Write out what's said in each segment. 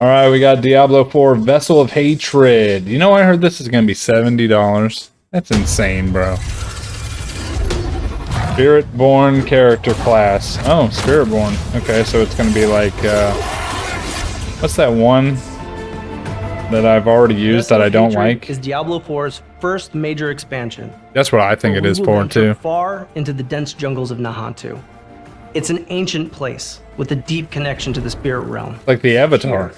All right, we got Diablo 4 Vessel of Hatred. You know, I heard this is going to be $70. That's insane, bro. Spiritborn character class. Oh, Spiritborn. Okay, so it's going to be like, what's that one that I've already used that I don't like? Is Diablo 4's first major expansion. That's what I think it is for, too. Far into the dense jungles of Nahantu. It's an ancient place with a deep connection to the spirit realm. Like the Avatar. Here,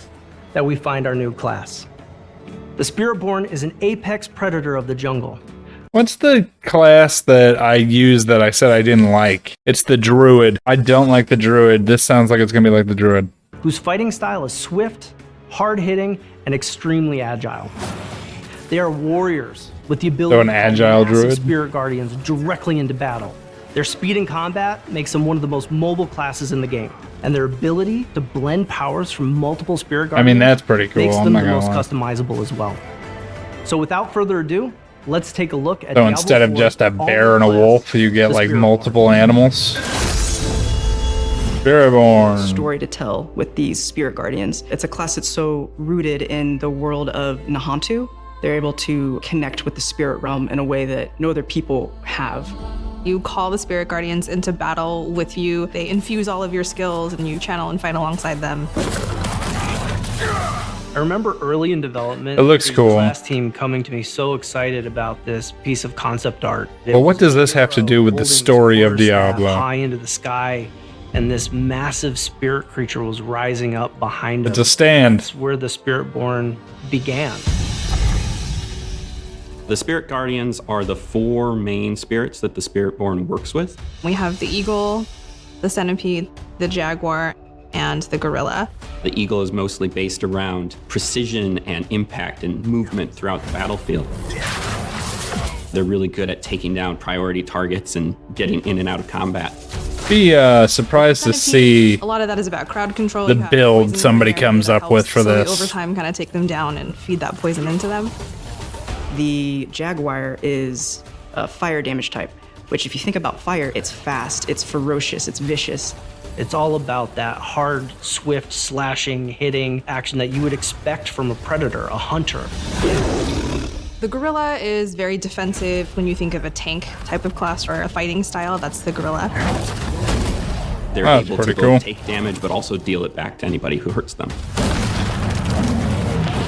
that we find our new class. The Spiritborn is an apex predator of the jungle. What's the class that I used that I said I didn't like? It's the Druid. I don't like the Druid. This sounds like it's going to be like the Druid. Whose fighting style is swift, hard-hitting, and extremely agile. They are warriors with the ability an agile to massive druid? spirit guardians directly into battle. Their speed in combat makes them one of the most mobile classes in the game, and their ability to blend powers from multiple spirit guardians, I mean, that's pretty cool. makes I'm them not the gonna most lie. customizable as well. So without further ado, let's take a look at So instead of just a bear and a wolf, you get like multiple animals. Spiritborn. Story to tell with these spirit guardians. It's a class that's so rooted in the world of Nahantu. They're able to connect with the spirit realm in a way that no other people have. You call the spirit guardians into battle with you. They infuse all of your skills and you channel and fight alongside them. I remember early in development, It looks the cool. class team coming to me so excited about this piece of concept art. Well, what does this have to do with the story of Diablo? High into the sky, and this massive spirit creature was rising up behind It's him. a stand. That's where the Spiritborn began. The Spirit Guardians are the 4 main spirits that the Spiritborn works with. We have the eagle, the centipede, the jaguar, and the gorilla. The eagle is mostly based around precision and impact and movement throughout the battlefield. They're really good at taking down priority targets and getting in and out of combat. Be surprised to see A lot of that is about crowd control. the You have build poison in somebody there comes that up with helps for slowly this. over time kind of take them down and feed that poison into them. The jaguar is a fire damage type, which if you think about fire, it's fast, it's ferocious, it's vicious. It's all about that hard, swift, slashing, hitting action that you would expect from a predator, a hunter. The gorilla is very defensive. When you think of a tank type of class or a fighting style, that's the gorilla. They're Oh, that's able to pretty both cool. take damage but also deal it back to anybody who hurts them.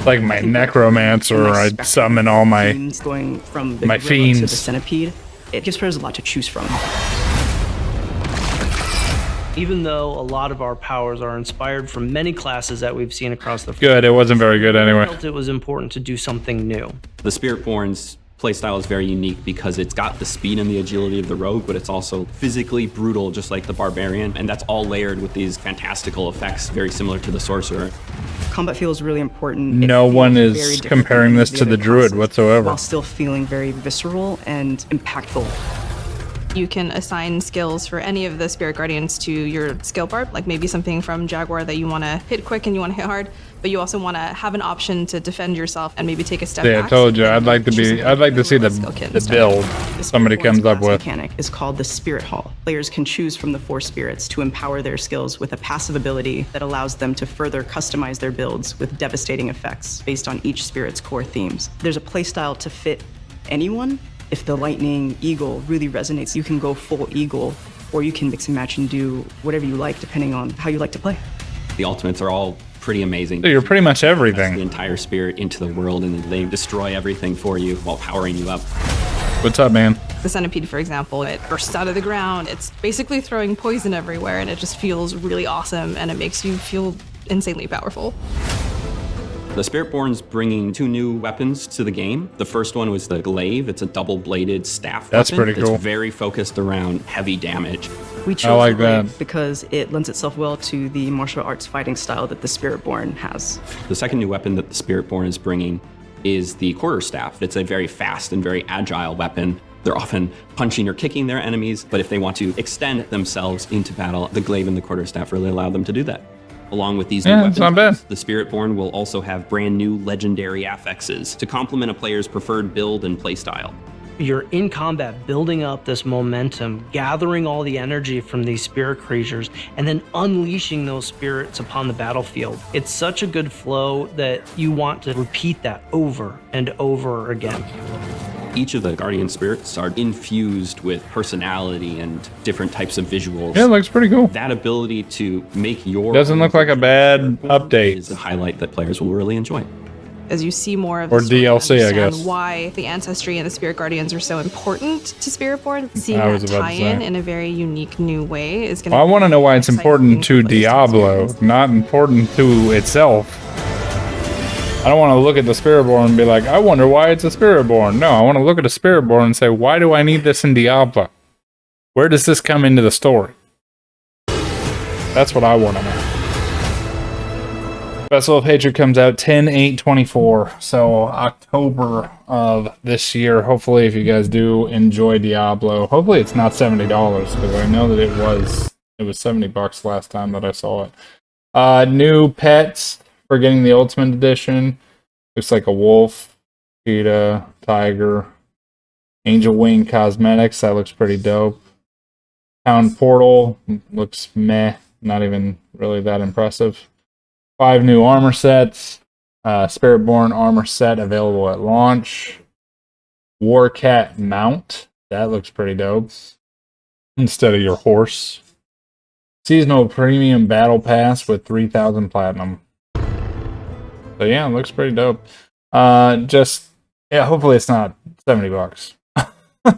like my necromancer. I summon all my Themes going from the my gorilla to the fiends. centipede. It gives players a lot to choose from. Even though a lot of our powers are inspired from many classes that we've seen across the good. It wasn't very good I anyway. felt it was important to do something new. The Spiritborn's playstyle is very unique because it's got the speed and the agility of the rogue, but it's also physically brutal, just like the barbarian, and that's all layered with these fantastical effects, very similar to the sorcerer. Combat feels really important. It No feels one very is different comparing from this to other the druid classes, whatsoever. while still feeling very visceral and impactful. You can assign skills for any of the spirit guardians to your skill bar, like maybe something from Jaguar that you want to hit quick and you want to hit hard, but you also want to have an option to defend yourself and maybe take a step Yeah, I back. told you. So I'd like to see the skill kit the instead. build The somebody Spiritborn's comes up class with. mechanic is called the Spirit Hall. Players can choose from the 4 spirits to empower their skills with a passive ability that allows them to further customize their builds with devastating effects based on each spirit's core themes. There's a playstyle to fit anyone. If the lightning eagle really resonates, you can go full eagle, or you can mix and match and do whatever you like depending on how you like to play. The ultimates are all pretty amazing. So you're pretty much The everything. entire spirit into the world, and they destroy everything for you while powering you up. What's up, man? The centipede, for example, it bursts out of the ground. It's basically throwing poison everywhere, and it just feels really awesome, and it makes you feel insanely powerful. The Spiritborn's bringing 2 new weapons to the game. The first one was the glaive. It's a double-bladed staff That's weapon. pretty cool. It's very focused around heavy damage. We chose like the glaive that. because it lends itself well to the martial arts fighting style that the Spiritborn has. The second new weapon that the Spiritborn is bringing is the quarterstaff. It's a very fast and very agile weapon. They're often punching or kicking their enemies, but if they want to extend themselves into battle, the glaive and the quarterstaff really allow them to do that. Along with these new Yeah, weapons, it's not bad. the Spiritborn will also have brand new legendary affixes to complement a player's preferred build and playstyle. You're in combat, building up this momentum, gathering all the energy from these spirit creatures, and then unleashing those spirits upon the battlefield. It's such a good flow that you want to repeat that over and over again. Each of the guardian spirits are infused with personality and different types of visuals. Yeah, it looks pretty cool. That ability to make your Doesn't look like a bad update. is a highlight that players will really enjoy. As you see more of Or the story, you DLC, I understand guess. why the ancestry and the spirit guardians are so important to Spiritborn. Seeing I was that about to tie-in say. in a very unique new way is going to. Well, I want to know why it's important to Diablo, not important to itself. I don't want to look at the Spiritborn and be like, I wonder why it's a Spiritborn. No, I want to look at a Spiritborn and say, why do I need this in Diablo? Where does this come into the story? That's what I want to know. Vessel of Hatred comes out 10/8/24, so October of this year. Hopefully, if you guys do enjoy Diablo, hopefully it's not $70 because I know that it was $70 last time that I saw it. New pets for getting the Ultimate Edition. Looks like a wolf, cheetah, tiger, angel wing cosmetics. That looks pretty dope. Town portal looks meh, not even really that impressive. 5 new armor sets. Spiritborn armor set available at launch. Warcat mount. That looks pretty dope. Instead of your horse. Seasonal premium battle pass with 3,000 platinum. So yeah, it looks pretty dope. Hopefully it's not $70.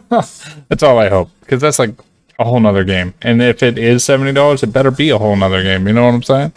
That's all I hope. Because that's like a whole nother game. And if it is $70, it better be a whole nother game. You know what I'm saying?